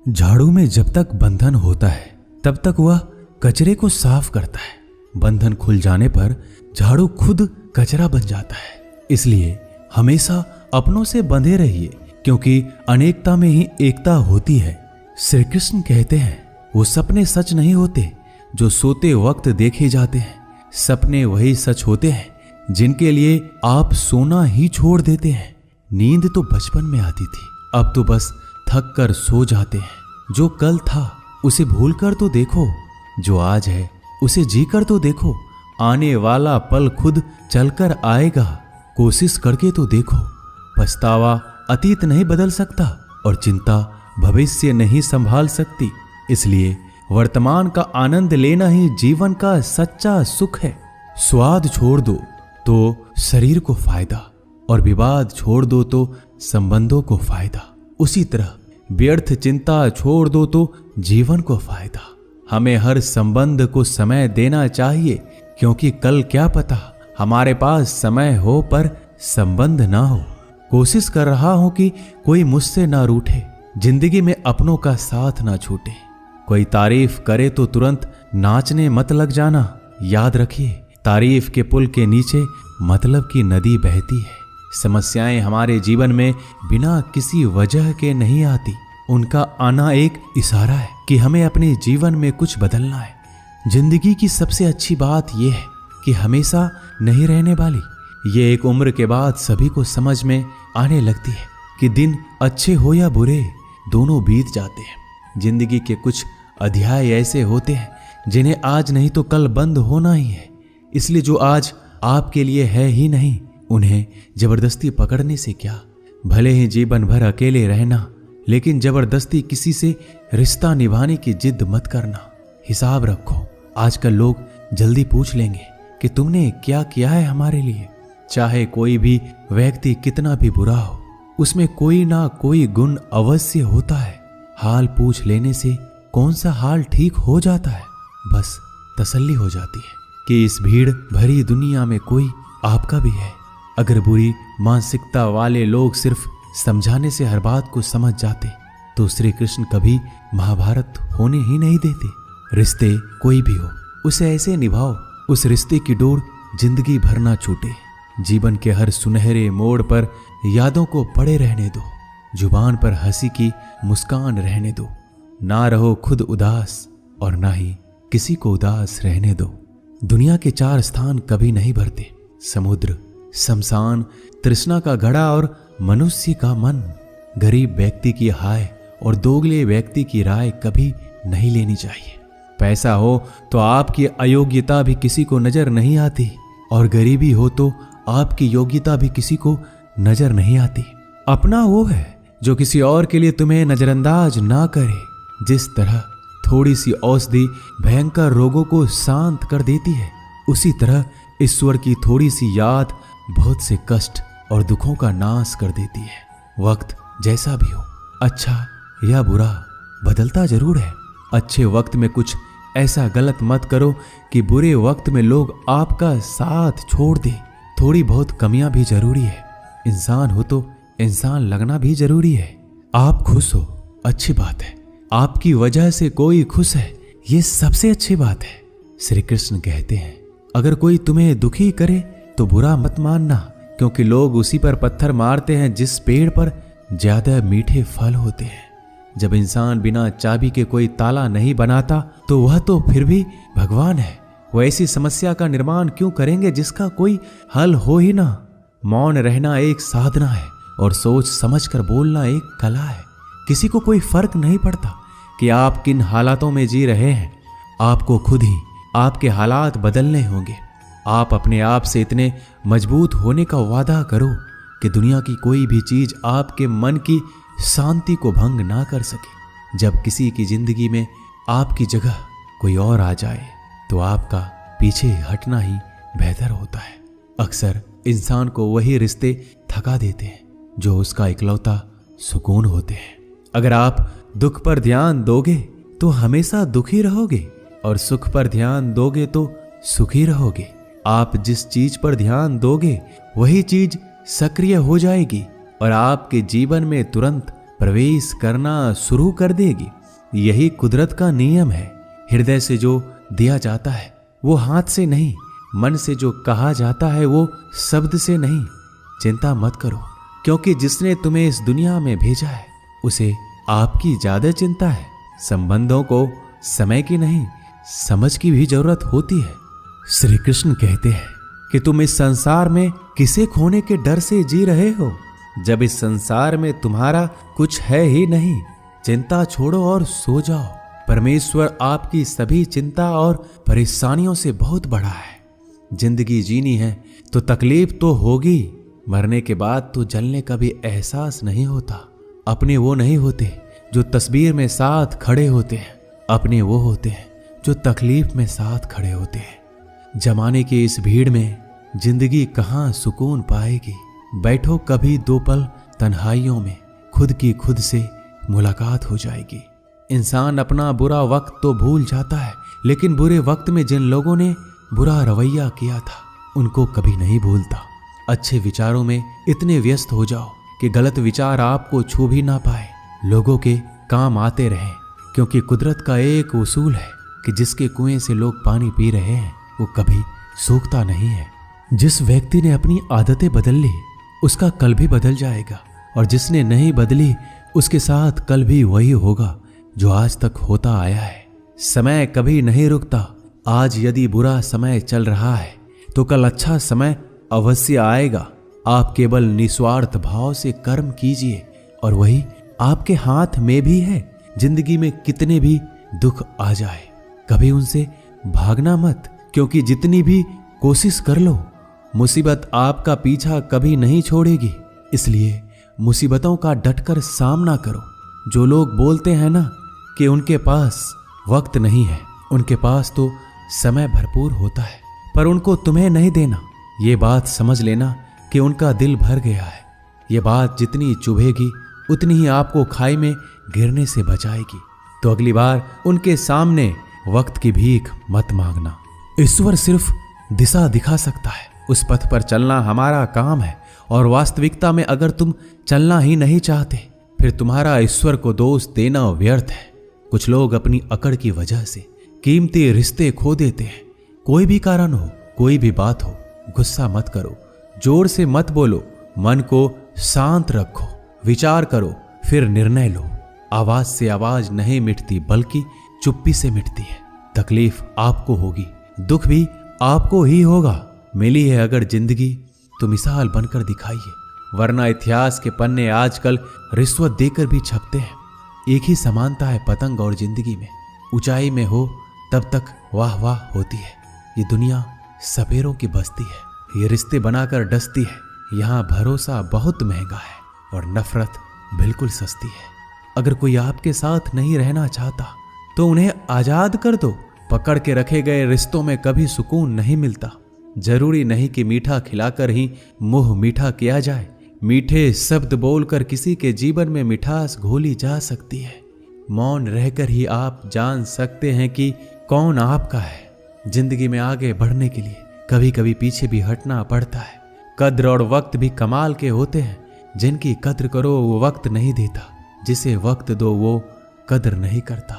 झाड़ू में जब तक बंधन होता है तब तक वह कचरे को साफ करता है। बंधन खुल जाने पर झाड़ू खुद कचरा बन जाता है। इसलिए हमेशा अपनों से बंधे रहिए, क्योंकि अनेकता में ही एकता होती है। श्री कृष्ण कहते हैं, वो सपने सच नहीं होते जो सोते वक्त देखे जाते हैं। सपने वही सच होते हैं जिनके लिए आप सोना ही छोड़ देते हैं। नींद तो बचपन में आती थी, अब तो बस थक कर सो जाते हैं। जो कल था उसे भूल कर तो देखो, जो आज है उसे जी कर तो देखो। आने वाला पल खुद चलकर आएगा, कोशिश करके तो देखो। पछतावा अतीत नहीं बदल सकता और चिंता भविष्य नहीं संभाल सकती। इसलिए वर्तमान का आनंद लेना ही जीवन का सच्चा सुख है। स्वाद छोड़ दो तो शरीर को फायदा, और विवाद छोड़ दो तो संबंधों को फायदा। उसी तरह व्यर्थ चिंता छोड़ दो तो जीवन को फायदा। हमें हर संबंध को समय देना चाहिए, क्योंकि कल क्या पता हमारे पास समय हो पर संबंध ना हो। कोशिश कर रहा हूं कि कोई मुझसे ना रूठे, जिंदगी में अपनों का साथ ना छूटे। कोई तारीफ करे तो तुरंत नाचने मत लग जाना। याद रखिए, तारीफ के पुल के नीचे मतलब की नदी बहती है। समस्याएं हमारे जीवन में बिना किसी वजह के नहीं आती। उनका आना एक इशारा है कि हमें अपने जीवन में कुछ बदलना है। जिंदगी की सबसे अच्छी बात यह है कि हमेशा नहीं रहने वाली। ये एक उम्र के बाद सभी को समझ में आने लगती है कि दिन अच्छे हो या बुरे, दोनों बीत जाते हैं। जिंदगी के कुछ अध्याय ऐसे होते हैं जिन्हें आज नहीं तो कल बंद होना ही है। इसलिए जो आज आपके लिए है ही नहीं, उन्हें जबरदस्ती पकड़ने से क्या। भले ही जीवन भर अकेले रहना, लेकिन जबरदस्ती किसी से रिश्ता निभाने की जिद मत करना। हिसाब रखो, आजकल लोग जल्दी पूछ लेंगे कि तुमने क्या किया है हमारे लिए। चाहे कोई भी व्यक्ति कितना भी बुरा हो, उसमें कोई ना कोई गुण अवश्य होता है। हाल पूछ लेने से कौन सा हाल ठीक हो जाता है। बस तसल्ली हो जाती है कि इस भीड़ भरी दुनिया में कोई आपका भी है। अगर बुरी मानसिकता वाले लोग सिर्फ समझाने से हर बात को समझ जाते तो श्री कृष्ण कभी महाभारत होने ही नहीं देते। रिश्ते कोई भी हो, उसे ऐसे निभाओ उस रिश्ते की डोर जिंदगी भर ना छूटे। जीवन के हर सुनहरे मोड़ पर यादों को पड़े रहने दो। जुबान पर हंसी की मुस्कान रहने दो। ना रहो खुद उदास और ना ही किसी को उदास रहने दो। दुनिया के 4 स्थान कभी नहीं भरते, समुद्र, शमशान, तृष्णा का घड़ा और मनुष्य का मन। गरीब व्यक्ति की हाय और दोगले व्यक्ति की राय कभी नहीं लेनी चाहिए। पैसा हो तो आपकी अयोग्यता भी किसी को नजर नहीं आती, और गरीबी हो तो आपकी योग्यता भी किसी को नजर नहीं आती। अपना वो है जो किसी और के लिए तुम्हें नजरअंदाज ना करे। जिस तरह थोड़ी सी औषधि भयंकर रोगों को शांत कर देती है, उसी तरह ईश्वर की थोड़ी सी याद बहुत से कष्ट और दुखों का नाश कर देती है। वक्त जैसा भी हो, अच्छा या बुरा, बदलता जरूर है। अच्छे वक्त में कुछ ऐसा गलत मत करो कि बुरे वक्त में लोग आपका साथ छोड़ दे। थोड़ी बहुत कमियां भी जरूरी है। इंसान हो तो इंसान लगना भी जरूरी है। आप खुश हो, अच्छी बात है। आपकी वजह से कोई खुश है, ये सबसे अच्छी बात है। श्री कृष्ण कहते हैं, अगर कोई तुम्हें दुखी करे तो बुरा मत मानना, क्योंकि लोग उसी पर पत्थर मारते हैं जिस पेड़ पर ज्यादा मीठे फल होते हैं। जब इंसान बिना चाबी के कोई ताला नहीं बनाता तो वह तो फिर भी भगवान है। वो ऐसी समस्या का निर्माण क्यों करेंगे जिसका कोई हल हो ही ना। मौन रहना एक साधना है और सोच समझकर बोलना एक कला है। किसी को कोई फर्क नहीं पड़ता कि आप किन हालातों में जी रहे हैं। आपको खुद ही आपके हालात बदलने होंगे। आप अपने आप से इतने मजबूत होने का वादा करो कि दुनिया की कोई भी चीज आपके मन की शांति को भंग ना कर सके। जब किसी की जिंदगी में आपकी जगह कोई और आ जाए तो आपका पीछे हटना ही बेहतर होता है। अक्सर इंसान को वही रिश्ते थका देते हैं जो उसका इकलौता सुकून होते हैं। अगर आप दुख पर ध्यान दोगे तो हमेशा दुखी रहोगे, और सुख पर ध्यान दोगे तो सुखी रहोगे। आप जिस चीज पर ध्यान दोगे वही चीज सक्रिय हो जाएगी और आपके जीवन में तुरंत प्रवेश करना शुरू कर देगी। यही कुदरत का नियम है। हृदय से जो दिया जाता है वो हाथ से नहीं, मन से जो कहा जाता है वो शब्द से नहीं। चिंता मत करो, क्योंकि जिसने तुम्हें इस दुनिया में भेजा है उसे आपकी ज्यादा चिंता है। संबंधों को समय की नहीं, समझ की भी जरूरत होती है। श्री कृष्ण कहते हैं कि तुम इस संसार में किसे खोने के डर से जी रहे हो, जब इस संसार में तुम्हारा कुछ है ही नहीं। चिंता छोड़ो और सो जाओ। परमेश्वर आपकी सभी चिंता और परेशानियों से बहुत बड़ा है। जिंदगी जीनी है तो तकलीफ तो होगी, मरने के बाद तो जलने का भी एहसास नहीं होता। अपने वो नहीं होते जो तस्वीर में साथ खड़े होते हैं, अपने वो होते हैं जो तकलीफ में साथ खड़े होते हैं। जमाने की इस भीड़ में जिंदगी कहाँ सुकून पाएगी। बैठो कभी दो पल तन्हाइयों में, खुद की खुद से मुलाकात हो जाएगी। इंसान अपना बुरा वक्त तो भूल जाता है, लेकिन बुरे वक्त में जिन लोगों ने बुरा रवैया किया था उनको कभी नहीं भूलता। अच्छे विचारों में इतने व्यस्त हो जाओ कि गलत विचार आपको छू भी ना पाए। लोगों के काम आते रहें, क्योंकि कुदरत का एक उसूल है कि जिसके कुएं से लोग पानी पी रहे हैं वो कभी सूखता नहीं है। जिस व्यक्ति ने अपनी आदतें बदल ली उसका कल भी बदल जाएगा, और जिसने नहीं बदली उसके साथ कल भी वही होगा जो आज तक होता आया है। समय कभी नहीं रुकता। आज यदि बुरा समय चल रहा है तो कल अच्छा समय अवश्य आएगा। आप केवल निस्वार्थ भाव से कर्म कीजिए और वही आपके हाथ में भी है। जिंदगी में कितने भी दुख आ जाए कभी उनसे भागना मत, क्योंकि जितनी भी कोशिश कर लो मुसीबत आपका पीछा कभी नहीं छोड़ेगी। इसलिए मुसीबतों का डटकर सामना करो। जो लोग बोलते हैं ना कि उनके पास वक्त नहीं है, उनके पास तो समय भरपूर होता है, पर उनको तुम्हें नहीं देना। ये बात समझ लेना कि उनका दिल भर गया है। ये बात जितनी चुभेगी उतनी ही आपको खाई में गिरने से बचाएगी। तो अगली बार उनके सामने वक्त की भीख मत मांगना। ईश्वर सिर्फ दिशा दिखा सकता है, उस पथ पर चलना हमारा काम है। और वास्तविकता में अगर तुम चलना ही नहीं चाहते फिर तुम्हारा ईश्वर को दोष देना व्यर्थ है। कुछ लोग अपनी अकड़ की वजह से कीमती रिश्ते खो देते हैं। कोई भी कारण हो, कोई भी बात हो, गुस्सा मत करो, जोर से मत बोलो, मन को शांत रखो, विचार करो, फिर निर्णय लो। आवाज से आवाज नहीं मिटती बल्कि चुप्पी से मिटती है। तकलीफ आपको होगी, दुख भी आपको ही होगा। मिली है अगर जिंदगी तो मिसाल बनकर दिखाइए, वरना इतिहास के पन्ने आजकल रिश्वत देकर भी छपते हैं। एक ही समानता है पतंग और जिंदगी में। ऊंचाई में हो तब तक वाह वाह होती है। ये दुनिया सपेरों की बस्ती है, ये रिश्ते बनाकर डसती है। यहाँ भरोसा बहुत महंगा है और नफरत बिल्कुल सस्ती है। अगर कोई आपके साथ नहीं रहना चाहता तो उन्हें आजाद कर दो। पकड़ के रखे गए रिश्तों में कभी सुकून नहीं मिलता। जरूरी नहीं कि मीठा खिलाकर ही मुंह मीठा किया जाए। मीठे शब्द बोलकर किसी के जीवन में मिठास घोली जा सकती है। मौन रहकर ही आप जान सकते हैं कि कौन आपका है। जिंदगी में आगे बढ़ने के लिए कभी कभी पीछे भी हटना पड़ता है। कद्र और वक्त भी कमाल के होते हैं। जिनकी कद्र करो वो वक्त नहीं देता, जिसे वक्त दो वो कद्र नहीं करता।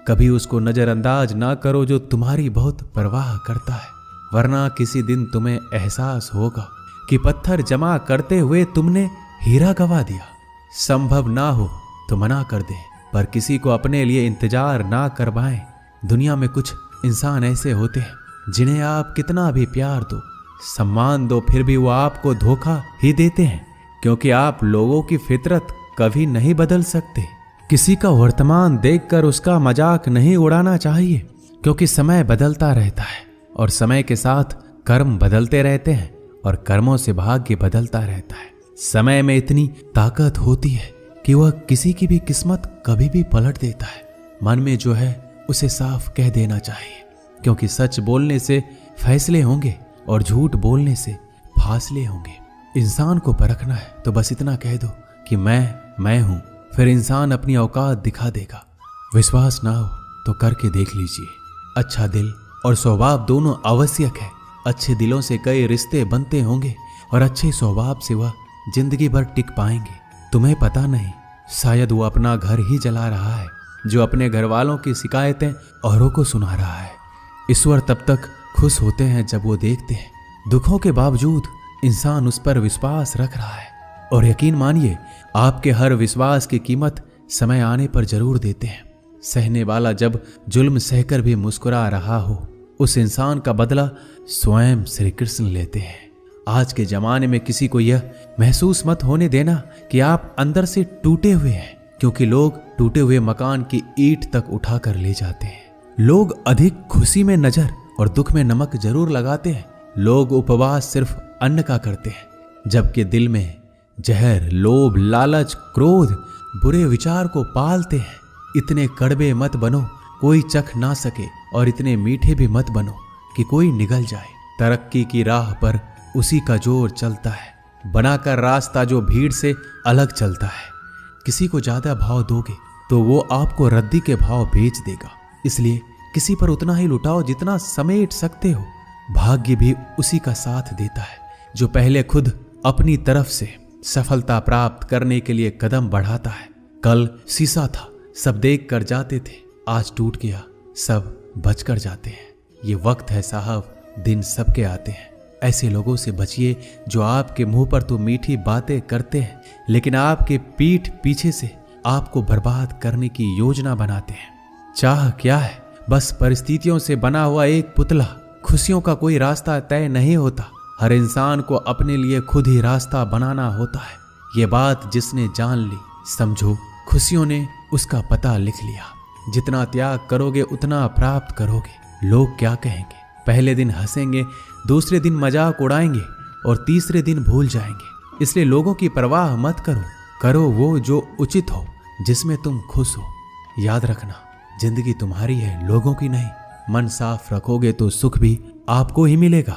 कभी उसको नजरअंदाज ना करो जो तुम्हारी बहुत परवाह करता है, वरना किसी दिन तुम्हें एहसास होगा कि पत्थर जमा करते हुए तुमने हीरा गवा दिया। संभव ना हो तो मना कर दे, पर किसी को अपने लिए इंतजार ना करवाएं। दुनिया में कुछ इंसान ऐसे होते हैं जिन्हें आप कितना भी प्यार दो, सम्मान दो, फिर भी वो आपको धोखा ही देते हैं, क्योंकि आप लोगों की फितरत कभी नहीं बदल सकते। किसी का वर्तमान देखकर उसका मजाक नहीं उड़ाना चाहिए, क्योंकि समय बदलता रहता है और समय के साथ कर्म बदलते रहते हैं और कर्मों से भाग्य बदलता रहता है। समय में इतनी ताकत होती है कि वह किसी की भी किस्मत कभी भी पलट देता है। मन में जो है उसे साफ कह देना चाहिए, क्योंकि सच बोलने से फैसले होंगे और झूठ बोलने से फासले होंगे। इंसान को परखना है तो बस इतना कह दो कि मैं हूं, फिर इंसान अपनी औकात दिखा देगा। विश्वास ना हो तो करके देख लीजिए। अच्छा दिल और स्वभाव दोनों आवश्यक है। अच्छे दिलों से कई रिश्ते बनते होंगे और अच्छे स्वभाव से वह जिंदगी भर टिक पाएंगे। तुम्हें पता नहीं, शायद वो अपना घर ही जला रहा है जो अपने घर वालों की शिकायतें औरों को सुना रहा है। ईश्वर तब तक खुश होते हैं जब वो देखते हैं दुखों के बावजूद इंसान उस पर विश्वास रख रहा है। और यकीन मानिए, आपके हर विश्वास की कीमत समय आने पर जरूर देते हैं। सहने वाला जब जुल्म सहकर भी मुस्कुरा रहा हो, उस इंसान का बदला स्वयं श्री कृष्ण लेते हैं। आज के जमाने में किसी को यह महसूस मत होने देना कि आप अंदर से टूटे हुए हैं, क्योंकि लोग टूटे हुए मकान की ईंट तक उठाकर ले जाते हैं। लोग अधिक खुशी में नजर और दुख में नमक जरूर लगाते हैं। लोग उपवास सिर्फ अन्न का करते हैं, जबकि दिल में जहर, लोभ, लालच, क्रोध, बुरे विचार को पालते हैं। इतने कड़वे मत बनो कोई चख ना सके, और इतने मीठे भी मत बनो कि कोई निगल जाए। तरक्की की राह पर उसी का जोर चलता है, बनाकर रास्ता जो भीड़ से अलग चलता है। किसी को ज्यादा भाव दोगे तो वो आपको रद्दी के भाव बेच देगा। इसलिए किसी पर उतना ही लुटाओ जितना समेट सकते हो। भाग्य भी उसी का साथ देता है जो पहले खुद अपनी तरफ से सफलता प्राप्त करने के लिए कदम बढ़ाता है। कल शीशा था, सब देख कर जाते थे, आज टूट गया, सब बच कर जाते हैं। ये वक्त है साहब, दिन सबके आते हैं। ऐसे लोगों से बचिए जो आपके मुंह पर तो मीठी बातें करते हैं, लेकिन आपके पीठ पीछे से आपको बर्बाद करने की योजना बनाते हैं। चाह क्या है? बस परिस्थितियों से बना हुआ एक पुतला। खुशियों का कोई रास्ता तय नहीं होता, हर इंसान को अपने लिए खुद ही रास्ता बनाना होता है। ये बात जिसने जान ली, समझो खुशियों ने उसका पता लिख लिया। जितना त्याग करोगे उतना प्राप्त करोगे। लोग क्या कहेंगे? पहले दिन हंसेंगे, दूसरे दिन मजाक उड़ाएंगे और तीसरे दिन भूल जाएंगे। इसलिए लोगों की परवाह मत करो, करो वो जो उचित हो, जिसमें तुम खुश हो। याद रखना, जिंदगी तुम्हारी है, लोगों की नहीं। मन साफ रखोगे तो सुख भी आपको ही मिलेगा।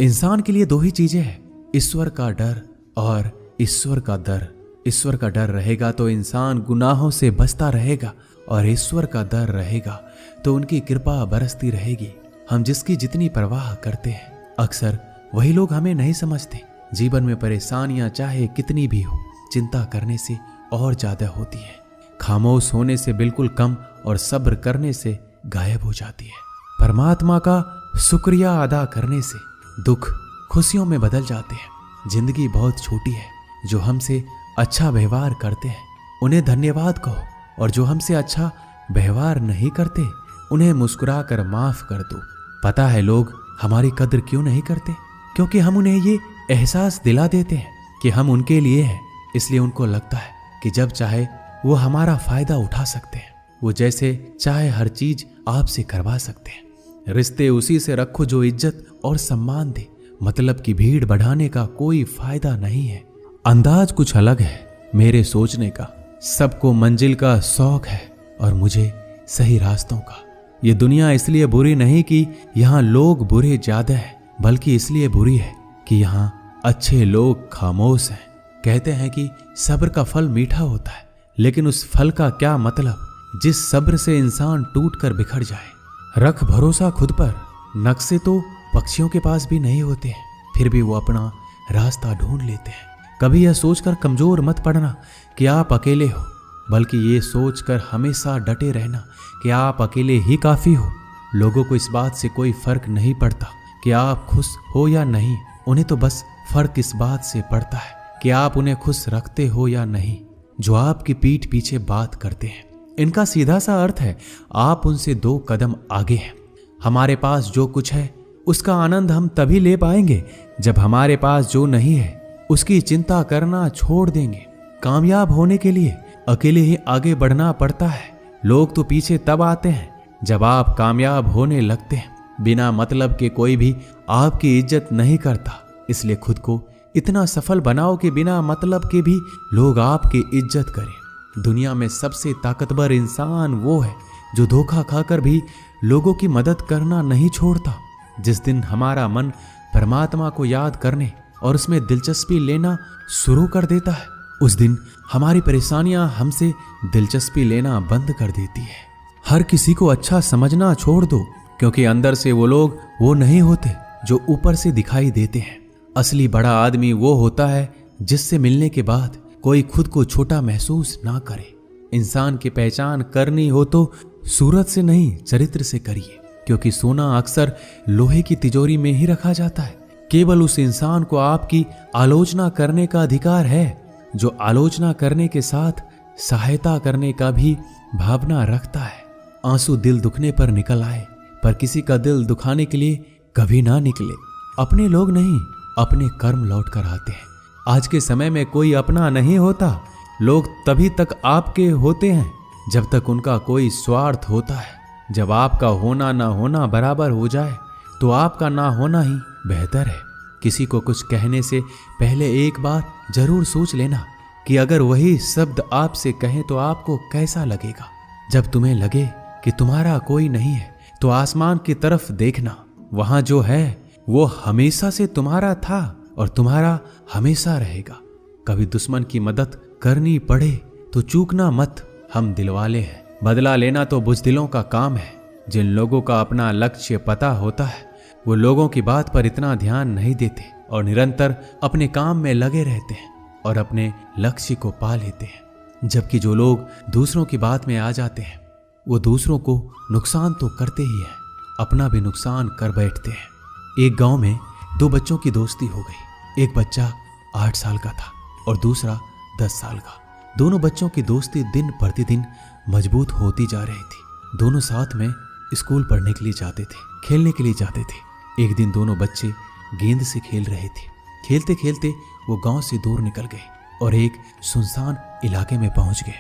इंसान के लिए दो ही चीजें हैं, ईश्वर का डर और ईश्वर का डर। ईश्वर का डर रहेगा तो इंसान गुनाहों से बचता रहेगा, और ईश्वर का डर रहेगा तो उनकी कृपा बरसती रहेगी। हम जिसकी जितनी परवाह करते हैं, अक्सर वही लोग हमें नहीं समझते। जीवन में परेशानियां चाहे कितनी भी हो, चिंता करने से और ज्यादा होती है। खामोश होने से बिल्कुल कम और सब्र करने से गायब हो जाती है। परमात्मा का शुक्रिया अदा करने से दुख खुशियों में बदल जाते हैं। जिंदगी बहुत छोटी है, जो हमसे अच्छा व्यवहार करते हैं उन्हें धन्यवाद कहो, और जो हमसे अच्छा व्यवहार नहीं करते उन्हें मुस्कुरा कर माफ कर दो। पता है लोग हमारी कद्र क्यों नहीं करते? क्योंकि हम उन्हें ये एहसास दिला देते हैं कि हम उनके लिए हैं। इसलिए उनको लगता है कि जब चाहे वो हमारा फायदा उठा सकते हैं, वो जैसे चाहे हर चीज आपसे करवा सकते हैं। रिश्ते उसी से रखो जो इज्जत और सम्मान दे। मतलब की भीड़ बढ़ाने का कोई फायदा नहीं है। अंदाज कुछ अलग है मेरे सोचने का। सबको मंजिल का शौक है और मुझे सही रास्तों का। ये दुनिया इसलिए बुरी नहीं कि यहाँ लोग बुरे ज्यादा हैं, बल्कि इसलिए बुरी है कि यहाँ अच्छे लोग खामोश हैं। कहते हैं कि सब्र का फल मीठा होता है, लेकिन उस फल का क्या मतलब जिस सब्र से इंसान टूट कर बिखर जाए। रख भरोसा खुद पर। नक्शे तो पक्षियों के पास भी नहीं होते हैं, फिर भी वो अपना रास्ता ढूंढ लेते हैं। कभी यह सोचकर कमजोर मत पड़ना कि आप अकेले हो, बल्कि ये सोचकर हमेशा डटे रहना कि आप अकेले ही काफी हो। लोगों को इस बात से कोई फर्क नहीं पड़ता कि आप खुश हो या नहीं। उन्हें तो बस फर्क इस बात से पड़ता है कि आप उन्हें खुश रखते हो या नहीं, जो आपकी पीठ पीछे बात करते हैं। इनका सीधा सा अर्थ है, आप उनसे 2 कदम आगे हैं। हमारे पास जो कुछ है उसका आनंद हम तभी ले पाएंगे जब हमारे पास जो नहीं है उसकी चिंता करना छोड़ देंगे। कामयाब होने के लिए अकेले ही आगे बढ़ना पड़ता है। लोग तो पीछे तब आते हैं जब आप कामयाब होने लगते हैं। बिना मतलब के कोई भी आपकी इज्जत नहीं करता, इसलिए खुद को इतना सफल बनाओ कि बिना मतलब के भी लोग आपकी इज्जत करें। दुनिया में सबसे ताकतवर इंसान वो है जो धोखा खाकर भी लोगों की मदद करना नहीं छोड़ता। जिस दिन हमारा मन परमात्मा को याद करने और उसमें दिलचस्पी लेना शुरू कर देता है, उस दिन हमारी परेशानियां हमसे दिलचस्पी लेना बंद कर देती है। हर किसी को अच्छा समझना छोड़ दो, क्योंकि अंदर से वो लोग वो नहीं होते जो ऊपर से दिखाई देते हैं। असली बड़ा आदमी वो होता है जिससे मिलने के बाद कोई खुद को छोटा महसूस ना करे। इंसान की पहचान करनी हो तो सूरत से नहीं, चरित्र से करिए, क्योंकि सोना अक्सर लोहे की तिजोरी में ही रखा जाता है। केवल उस इंसान को आपकी आलोचना करने का अधिकार है जो आलोचना करने के साथ सहायता करने का भी भावना रखता है। आंसू दिल दुखने पर निकल आए, पर किसी का दिल दुखाने के लिए कभी ना निकले। अपने लोग नहीं, अपने कर्म लौट कर आते हैं। आज के समय में कोई अपना नहीं होता। लोग तभी तक आपके होते हैं जब तक उनका कोई स्वार्थ होता है। जब आपका होना ना होना बराबर हो जाए तो आपका ना होना ही बेहतर है। किसी को कुछ कहने से पहले एक बार जरूर सोच लेना कि अगर वही शब्द आपसे कहें तो आपको कैसा लगेगा। जब तुम्हें लगे कि तुम्हारा कोई नहीं है तो आसमान की तरफ देखना, वहां जो है वो हमेशा से तुम्हारा था और तुम्हारा हमेशा रहेगा। कभी दुश्मन की मदद करनी पड़े तो चूकना मत, हम दिलवाले हैं। बदला लेना तो बुज़दिलों का काम है। जिन लोगों का अपना लक्ष्य पता होता है वो लोगों की बात पर इतना ध्यान नहीं देते और निरंतर अपने काम में लगे रहते हैं और अपने लक्ष्य को पा लेते हैं। जबकि जो लोग दूसरों की बात में आ जाते हैं वो दूसरों को नुकसान तो करते ही हैं, अपना भी नुकसान कर बैठते हैं। एक गांव में दो बच्चों की दोस्ती हो गई। एक बच्चा 8 साल का था और दूसरा 10 साल का। दोनों बच्चों की दोस्ती दिन प्रतिदिन मजबूत होती जा रही थी। दोनों साथ में स्कूल पढ़ने के लिए जाते थे, खेलने के लिए जाते थे। एक दिन दोनों बच्चे गेंद से खेल रहे थे। खेलते खेलते वो गांव से दूर निकल गए और एक सुनसान इलाके में पहुंच गए।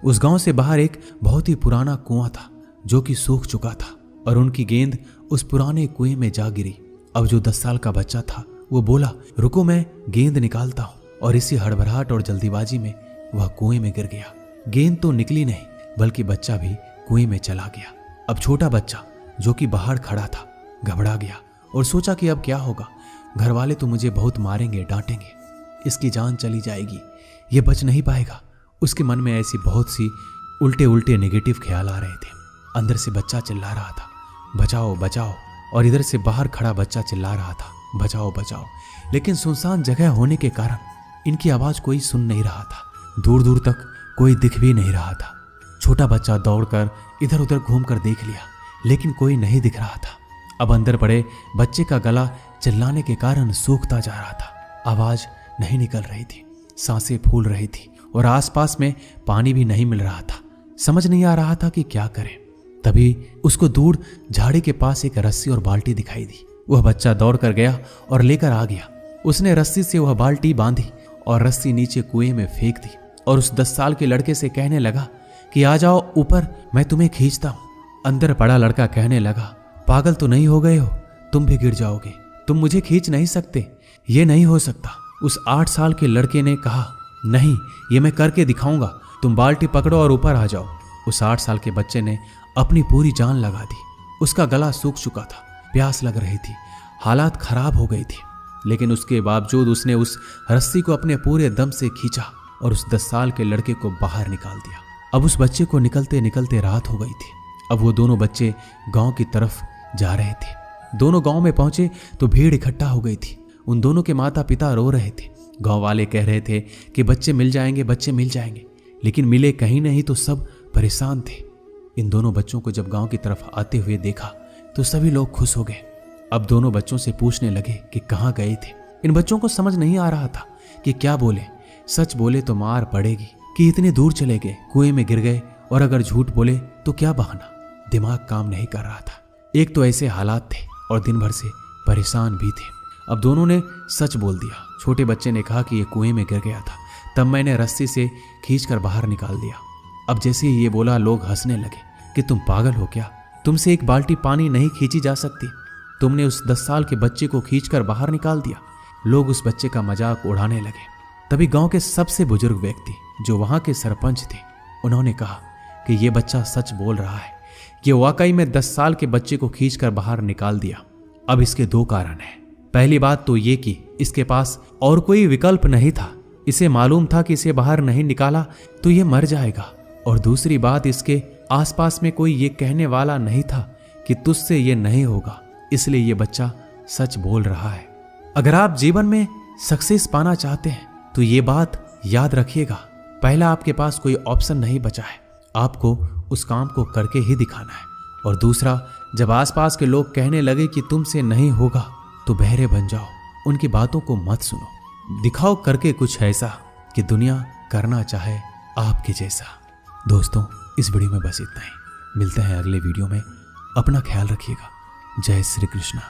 उस गांव से बाहर एक बहुत ही पुराना कुआं था जो कि सूख चुका था और उनकी गेंद उस पुराने कुएं में जा गिरी। अब जो 10 साल का बच्चा था वो बोला, रुको मैं गेंद निकालता हूं, और इसी हड़बड़ाहट और जल्दीबाजी में वह कुएं में गिर गया। गेंद तो निकली नहीं बल्कि बच्चा भी कुएं में चला गया। अब छोटा बच्चा जो कि बाहर खड़ा था घबरा गया और सोचा कि अब क्या होगा। घर वाले तो मुझे बहुत मारेंगे, डांटेंगे, इसकी जान चली जाएगी, ये बच नहीं पाएगा। उसके मन में ऐसी बहुत सी उल्टे उल्टे नेगेटिव ख्याल आ रहे थे। अंदर से बच्चा चिल्ला रहा था, बचाओ बचाओ, और इधर से बाहर खड़ा बच्चा चिल्ला रहा था, बचाओ बचाओ। लेकिन सुनसान जगह होने के कारण इनकी आवाज कोई सुन नहीं रहा था। दूर दूर तक कोई दिख भी नहीं रहा था। छोटा बच्चा दौड़कर इधर उधर घूमकर देख लिया लेकिन कोई नहीं दिख रहा था। अब अंदर पड़े बच्चे का गला चिल्लाने के कारण सूखता जा रहा था। आवाज नहीं निकल रही थी, सांसें फूल रही थी और आसपास में पानी भी नहीं मिल रहा था। समझ नहीं आ रहा था कि क्या करे। तभी उसको दूर झाड़ी के पास एक रस्सी और बाल्टी दिखाई दी। वह बच्चा दौड़कर गया और लेकर आ गया। उसने रस्सी से वह बाल्टी बांधी और रस्सी नीचे कुएं में फेंक दी और उस 10 साल के लड़के से कहने लगा कि आ जाओ ऊपर, मैं तुम्हें खींचता हूं। अंदर पड़ा लड़का कहने लगा, पागल तो नहीं हो गए हो, तुम भी गिर जाओगे, तुम मुझे खींच नहीं सकते, ये नहीं हो सकता। उस 8 साल के लड़के ने कहा, नहीं, ये मैं करके दिखाऊंगा, तुम बाल्टी पकड़ो और ऊपर आ जाओ। उस 8 साल के बच्चे ने अपनी पूरी जान लगा दी। उसका गला सूख चुका था, प्यास लग रही थी, हालात खराब हो गई थी, लेकिन उसके बावजूद उसने उस रस्सी को अपने पूरे दम से खींचा और उस 10 साल के लड़के को बाहर निकाल दिया। अब उस बच्चे को निकलते निकलते रात हो गई थी। अब वो दोनों बच्चे गांव की तरफ जा रहे थे। दोनों गांव में पहुंचे तो भीड़ इकट्ठा हो गई थी। उन दोनों के माता पिता रो रहे थे। गांव वाले कह रहे थे कि बच्चे मिल जाएंगे, बच्चे मिल जाएंगे, लेकिन मिले कहीं नहीं तो सब परेशान थे। इन दोनों बच्चों को जब गांव की तरफ आते हुए देखा तो सभी लोग खुश हो गए। अब दोनों बच्चों से पूछने लगे कि कहाँ गए थे। इन बच्चों को समझ नहीं आ रहा था कि क्या बोले। सच बोले तो मार पड़ेगी कि इतने दूर चले गए, कुएं में गिर गए, और अगर झूठ बोले तो क्या बहाना। दिमाग काम नहीं कर रहा था। एक तो ऐसे हालात थे और दिन भर से परेशान भी थे। अब दोनों ने सच बोल दिया। छोटे बच्चे ने कहा कि ये कुएं में गिर गया था, तब मैंने रस्सी से खींचकर बाहर निकाल दिया। अब जैसे ही ये बोला लोग हंसने लगे कि तुम पागल हो क्या, तुमसे एक बाल्टी पानी नहीं खींची जा सकती, तुमने उस 10 साल के बच्चे को खींचकर बाहर निकाल दिया। लोग उस बच्चे का मजाक उड़ाने लगे। तभी गांव के सबसे बुजुर्ग व्यक्ति जो वहां के सरपंच थे, उन्होंने कहा कि ये बच्चा सच बोल रहा है, ये वाकई में 10 साल के बच्चे को खींचकर बाहर निकाल दिया। अब इसके 2 कारण हैं। पहली बात तो ये कि इसके पास और कोई विकल्प नहीं था। इसे मालूम था कि इसे बाहर नहीं निकाला तो ये मर जाएगा। और दूसरी बात, इसके आसपास में कोई ये कहने वाला नहीं था कि तुझसे ये नहीं होगा, इसलिए ये बच्चा सच बोल रहा है। अगर आप जीवन में सक्सेस पाना चाहते हैं तो ये बात याद रखिएगा, पहला आपके पास कोई ऑप्शन नहीं बचा है। आपको उस काम को करके ही दिखाना है। और दूसरा, जब आसपास के लोग कहने लगे कि तुमसे नहीं होगा तो बहरे बन जाओ, उनकी बातों को मत सुनो। दिखाओ करके कुछ ऐसा कि दुनिया करना चाहे आपके जैसा। दोस्तों, इस वीडियो में बस इतना ही। मिलते हैं अगले वीडियो में। अपना ख्याल रखिएगा। जय श्री कृष्णा।